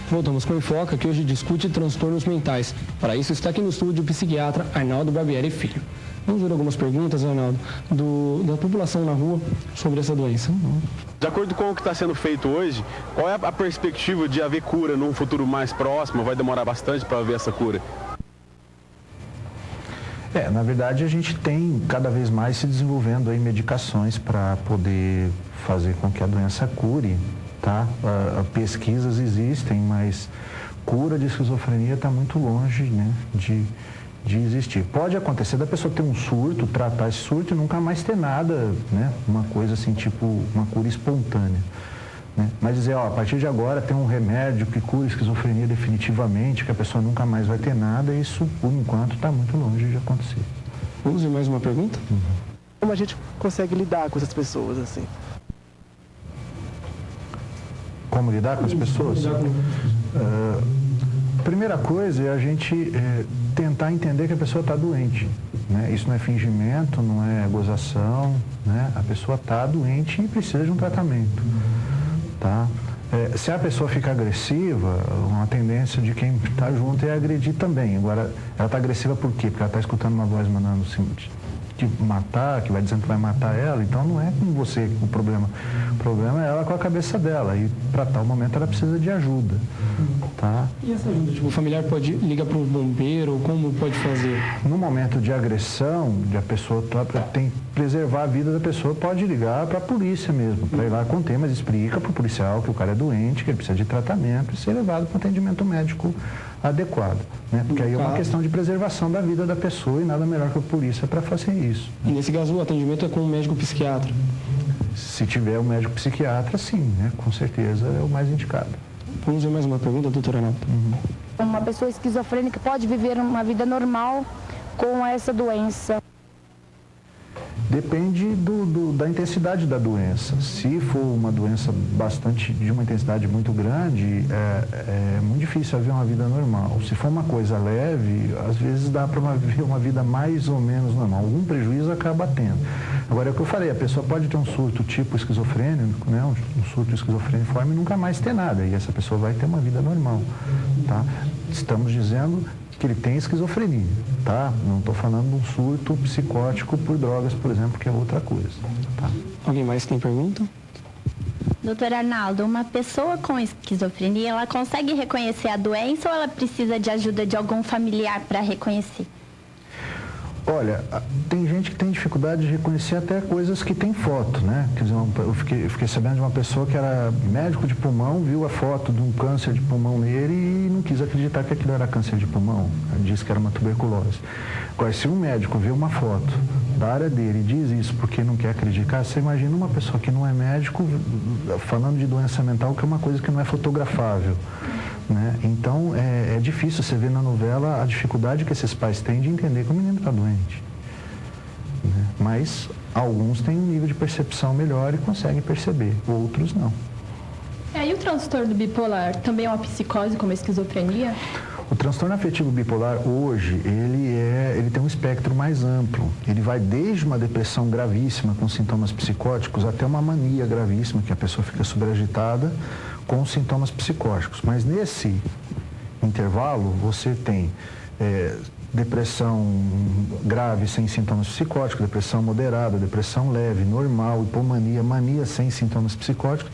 Voltamos com o Enfoca, que hoje discute transtornos mentais. Para isso, está aqui no estúdio o psiquiatra Arnaldo Barbieri Filho. Vamos ver algumas perguntas, Arnaldo, da população na rua sobre essa doença. De acordo com o que está sendo feito hoje, qual é a perspectiva de haver cura num futuro mais próximo? Vai demorar bastante para haver essa cura? Na verdade, a gente tem cada vez mais se desenvolvendo aí medicações para poder fazer com que a doença cure, tá? Pesquisas existem, mas cura de esquizofrenia está muito longe, né, de existir. Pode acontecer da pessoa ter um surto, tratar esse surto e nunca mais ter nada, né? Uma coisa assim, tipo uma cura espontânea. Né? Mas dizer, a partir de agora tem um remédio que cura a esquizofrenia definitivamente, que a pessoa nunca mais vai ter nada, isso por enquanto está muito longe de acontecer. Vamos ver mais uma pergunta? Como a gente consegue lidar com essas pessoas assim? Como lidar com as pessoas? Primeira coisa é a gente tentar entender que a pessoa está doente. Né? Isso não é fingimento, não é gozação, né? A pessoa está doente e precisa de um tratamento. Tá? Se a pessoa fica agressiva, uma tendência de quem está junto é agredir também. Agora, ela está agressiva por quê? Porque ela está escutando uma voz mandando te matar, que vai dizendo que vai matar ela, então não é com você o problema. O problema é ela com a cabeça dela e para tal momento ela precisa de ajuda. Tá? E essa ajuda? Tipo, o familiar pode ligar para o bombeiro, como pode fazer? No momento de agressão, a pessoa tem que preservar a vida da pessoa, pode ligar para a polícia mesmo, para ir lá conter, mas explica para o policial que o cara é doente, que ele precisa de tratamento e ser levado para atendimento médico adequado, né? Porque aí é uma questão de preservação da vida da pessoa e nada melhor que a polícia para fazer isso. E nesse caso o atendimento é com um médico psiquiatra? Se tiver um médico psiquiatra, sim, né? Com certeza é o mais indicado. Vamos ver mais uma pergunta, doutora Arnaldo. Uma pessoa esquizofrênica pode viver uma vida normal com essa doença? Depende da intensidade da doença. Se for uma doença de uma intensidade muito grande, é muito difícil haver uma vida normal. Se for uma coisa leve, às vezes dá para viver uma vida mais ou menos normal. Algum prejuízo acaba tendo. Agora, é o que eu falei, a pessoa pode ter um surto tipo esquizofrênico, né? Um surto esquizofreniforme e nunca mais ter nada. E essa pessoa vai ter uma vida normal. Tá? Estamos dizendo que ele tem esquizofrenia, tá? Não estou falando de um surto psicótico por drogas, por exemplo, que é outra coisa. Tá? Alguém mais tem pergunta? Doutor Arnaldo, uma pessoa com esquizofrenia, ela consegue reconhecer a doença ou ela precisa de ajuda de algum familiar para reconhecer? Olha, tem gente que tem dificuldade de reconhecer até coisas que tem foto, né? Quer dizer, eu fiquei sabendo de uma pessoa que era médico de pulmão, viu a foto de um câncer de pulmão nele e não quis acreditar que aquilo era câncer de pulmão. Disse que era uma tuberculose. Agora, se um médico vê uma foto da área dele e diz isso porque não quer acreditar, você imagina uma pessoa que não é médico falando de doença mental, que é uma coisa que não é fotografável. Né? Então, é difícil você ver na novela a dificuldade que esses pais têm de entender que o menino está doente. Né? Mas alguns têm um nível de percepção melhor e conseguem perceber, outros não. E o transtorno bipolar também é uma psicose como a esquizofrenia? O transtorno afetivo bipolar hoje, ele tem um espectro mais amplo. Ele vai desde uma depressão gravíssima com sintomas psicóticos até uma mania gravíssima, que a pessoa fica sobreagitada com sintomas psicóticos. Mas nesse intervalo você tem depressão grave sem sintomas psicóticos, depressão moderada, depressão leve, normal, hipomania, mania sem sintomas psicóticos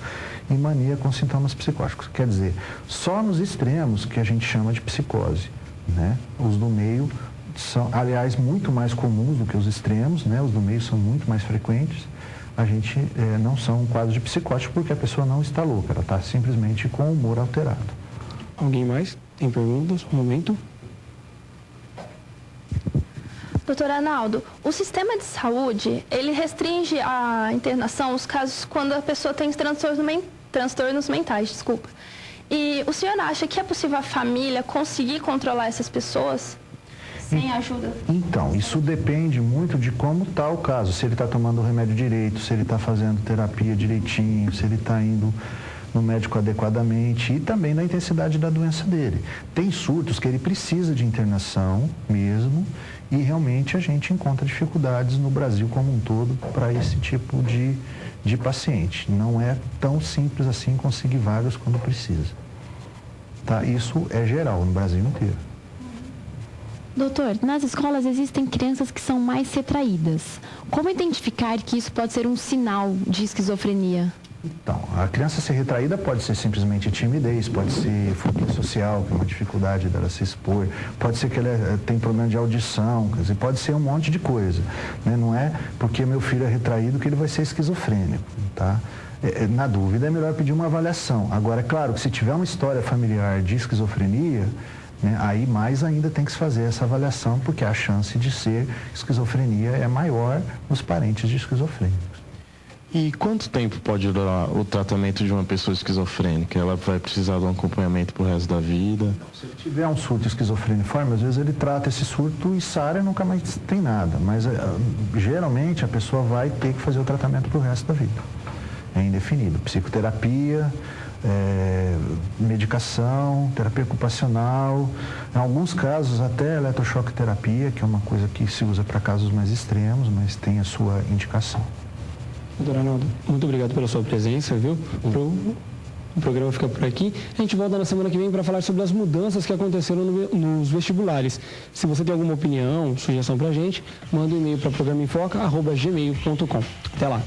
e mania com sintomas psicóticos. Quer dizer, só nos extremos que a gente chama de psicose, né? Os do meio são, aliás, muito mais comuns do que os extremos, né? Os do meio são muito mais frequentes. A gente não são um quadro de psicótico porque a pessoa não está louca, ela está simplesmente com o humor alterado. Alguém mais? Tem perguntas? Um momento. Doutor Arnaldo, o sistema de saúde, ele restringe a internação os casos quando a pessoa tem transtornos mentais, desculpa. E o senhor acha que é possível a família conseguir controlar essas pessoas sem ajuda? Então, isso depende muito de como está o caso. Se ele está tomando o remédio direito, se ele está fazendo terapia direitinho, se ele está indo no médico adequadamente e também da intensidade da doença dele. Tem surtos que ele precisa de internação mesmo e realmente a gente encontra dificuldades no Brasil como um todo para esse tipo de paciente. Não é tão simples assim conseguir vagas quando precisa. Tá? Isso é geral no Brasil inteiro. Doutor, nas escolas existem crianças que são mais retraídas. Como identificar que isso pode ser um sinal de esquizofrenia? Então, a criança ser retraída pode ser simplesmente timidez, pode ser fobia social, que é uma dificuldade dela se expor, pode ser que ela tem problema de audição, quer dizer, pode ser um monte de coisa, né? Não é porque meu filho é retraído que ele vai ser esquizofrênico, tá? Na dúvida é melhor pedir uma avaliação. Agora, é claro que se tiver uma história familiar de esquizofrenia, né, aí mais ainda tem que se fazer essa avaliação, porque a chance de ser esquizofrenia é maior nos parentes de esquizofrênicos. E quanto tempo pode durar o tratamento de uma pessoa esquizofrênica? Ela vai precisar de um acompanhamento pro resto da vida? Se ele tiver um surto esquizofreniforme, às vezes ele trata esse surto e sara e nunca mais tem nada. Mas geralmente a pessoa vai ter que fazer o tratamento pro resto da vida. É indefinido. Psicoterapia, medicação, terapia ocupacional, em alguns casos até eletrochoque terapia, que é uma coisa que se usa para casos mais extremos, mas tem a sua indicação. Doutor Arnaldo, muito obrigado pela sua presença, viu? O programa fica por aqui. A gente volta na semana que vem para falar sobre as mudanças que aconteceram nos vestibulares. Se você tem alguma opinião, sugestão para a gente, manda um e-mail para programainfoca@gmail.com. Até lá.